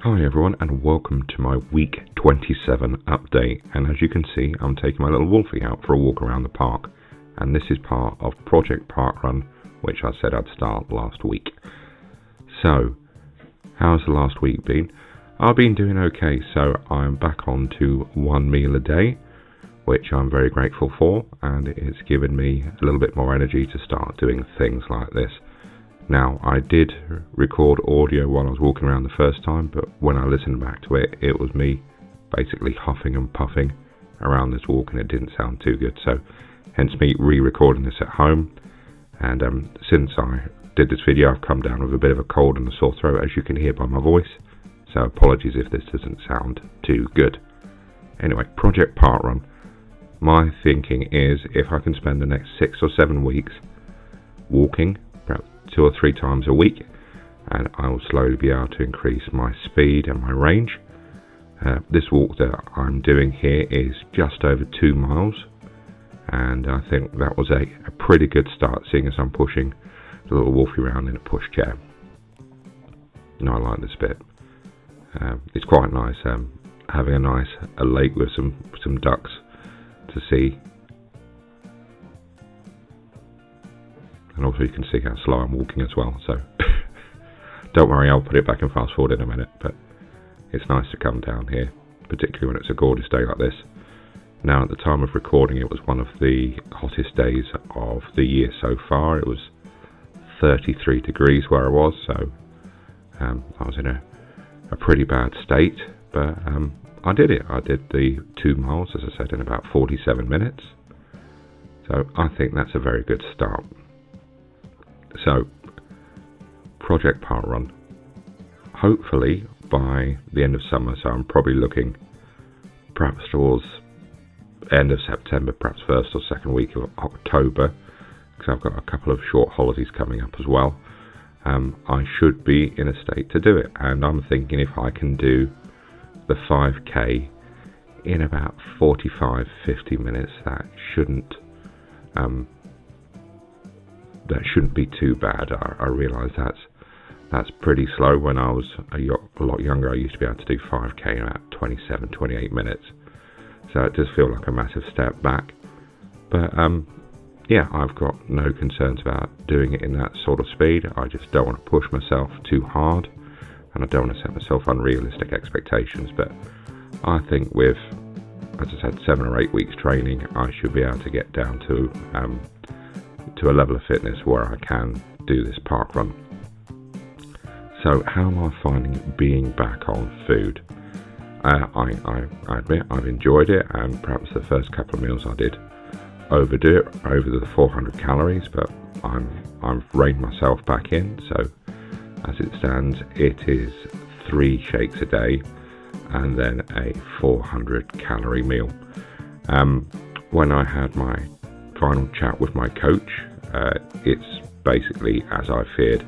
Hi everyone, and welcome to my week 27 update. And as you can see, I'm taking my little Wolfie out for a walk around the park, and this is part of Project Parkrun, which I said I'd start last week. So, how's the last week been? I've been doing okay, so I'm back on to one meal a day, which I'm very grateful for, and it's given me a little bit more energy to start doing things like this. Now, I did record audio while I was walking around the first time, but when I listened back to it, it was me basically huffing and puffing around this walk, and it didn't sound too good, so hence me re-recording this at home. And since I did this video, I've come down with a bit of a cold and a sore throat, as you can hear by my voice, so apologies if this doesn't sound too good. Anyway, Project Parkrun. My thinking is, if I can spend the next 6 or 7 weeks walking, perhaps 2 or 3 times a week, and I will slowly be able to increase my speed and my range. This walk that I'm doing here is just over 2 miles, and I think that was a pretty good start, seeing as I'm pushing the little Wolfie around in a pushchair. And I like this bit. It's quite nice having a lake with some ducks to see. And also you can see how slow I'm walking as well, so don't worry, I'll put it back and fast forward in a minute, but it's nice to come down here, particularly when it's a gorgeous day like this. Now, at the time of recording, it was one of the hottest days of the year so far. It was 33 degrees where I was, so I was in a pretty bad state, but I did it. I did the 2 miles, as I said, in about 47 minutes, so I think that's a very good start. So, Project Parkrun, hopefully by the end of summer, so I'm probably looking perhaps towards end of September, perhaps first or second week of October, because I've got a couple of short holidays coming up as well. I should be in a state to do it, and I'm thinking if I can do the 5k in about 45-50 minutes, that shouldn't be too bad. I realise that's pretty slow. When I was a lot younger, I used to be able to do 5k in about 27-28 minutes, so it does feel like a massive step back, but yeah, I've got no concerns about doing it in that sort of speed. I just don't want to push myself too hard, and I don't want to set myself unrealistic expectations, but I think with, as I said, 7 or 8 weeks training, I should be able to get down to a level of fitness where I can do this park run. So how am I finding being back on food? I admit I've enjoyed it, and perhaps the first couple of meals I did overdo it over the 400 calories, but I've reined myself back in, so as it stands it is 3 shakes a day and then a 400 calorie meal. When I had my final chat with my coach, it's basically as I feared.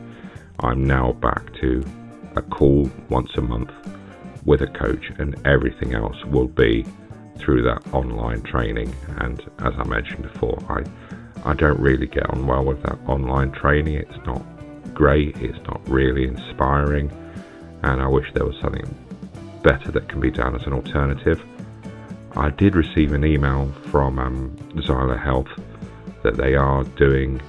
I'm now back to a call once a month with a coach, and everything else will be through that online training. And as I mentioned before, I don't really get on well with that online training. It's not great, it's not really inspiring, and I wish there was something better that can be done as an alternative. I did receive an email from Zyla Health that they are doing,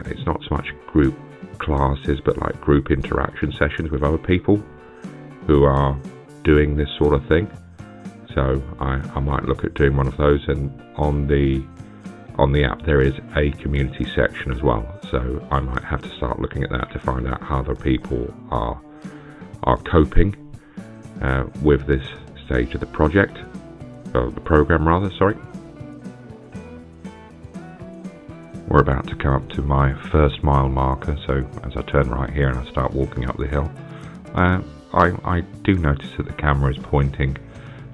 it's not so much group classes, but like group interaction sessions with other people who are doing this sort of thing. So I might look at doing one of those, and on the app there is a community section as well, so I might have to start looking at that to find out how other people are coping with this stage of the project, of the program rather, sorry. We're about to come up to my first mile marker, so as I turn right here and I start walking up the hill, I do notice that the camera is pointing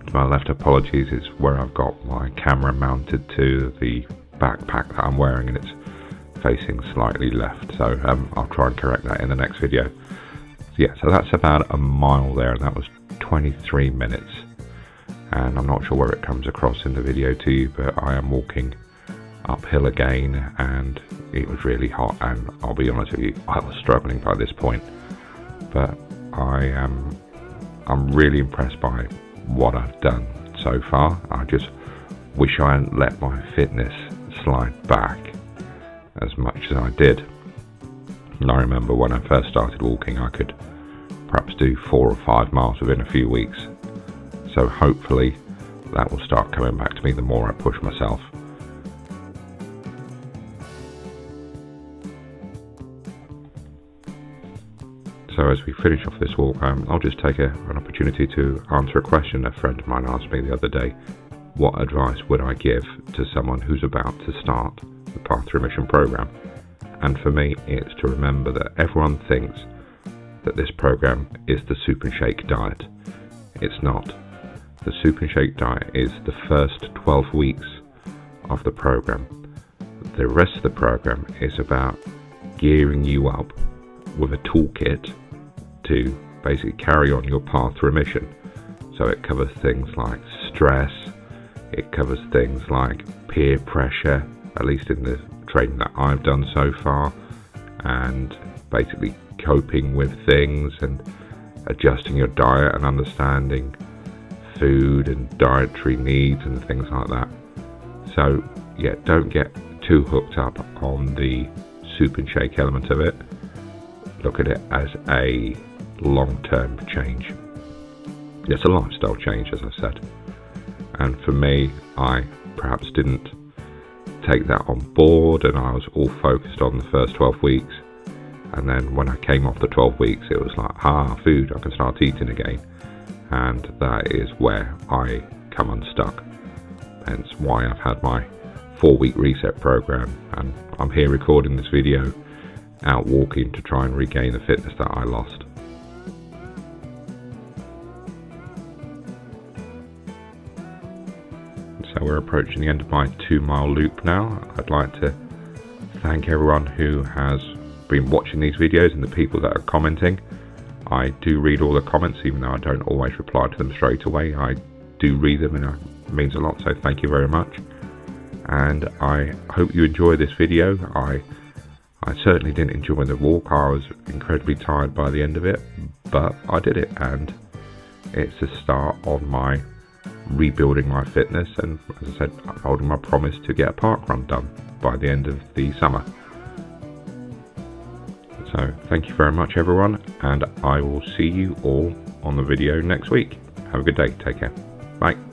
to my left. Apologies, it's where I've got my camera mounted to the backpack that I'm wearing, and it's facing slightly left, so I'll try and correct that in the next video. Yeah, so that's about a mile there, and that was 23 minutes, and I'm not sure where it comes across in the video to you, but I am walking uphill again, and it was really hot, and I'll be honest with you, I was struggling by this point, but I'm really impressed by what I've done so far. I just wish I hadn't let my fitness slide back as much as I did. And I remember when I first started walking, I could perhaps do 4 or 5 miles within a few weeks. So hopefully that will start coming back to me the more I push myself. So as we finish off this walk, I'll just take an opportunity to answer a question a friend of mine asked me the other day. What advice would I give to someone who's about to start the Path to Remission program? And for me, it's to remember that everyone thinks that this program is the soup and shake diet. It's not. The soup and shake diet is the first 12 weeks of the program. The rest of the program is about gearing you up with a toolkit to basically carry on your path to remission. So it covers things like stress, it covers things like peer pressure, at least in the training that I've done so far, and basically coping with things and adjusting your diet and understanding food and dietary needs and things like that. So yeah, don't get too hooked up on the soup and shake element of it. Look at it as a long-term change. It's a lifestyle change, as I said. And for me, I perhaps didn't take that on board, and I was all focused on the first 12 weeks. And then when I came off the 12 weeks, it was like, food, I can start eating again. And that is where I come unstuck. Hence why I've had my 4-week reset program, and I'm here recording this video out walking to try and regain the fitness that I lost. So we're approaching the end of my 2-mile loop now. I'd like to thank everyone who has been watching these videos and the people that are commenting. I do read all the comments, even though I don't always reply to them straight away. I do read them, and it means a lot, so thank you very much. And I hope you enjoy this video. I certainly didn't enjoy the walk. I was incredibly tired by the end of it, but I did it, and it's a start on my rebuilding my fitness, and as I said, I'm holding my promise to get a parkrun done by the end of the summer. So thank you very much everyone, and I will see you all on the video next week. Have a good day, take care, bye.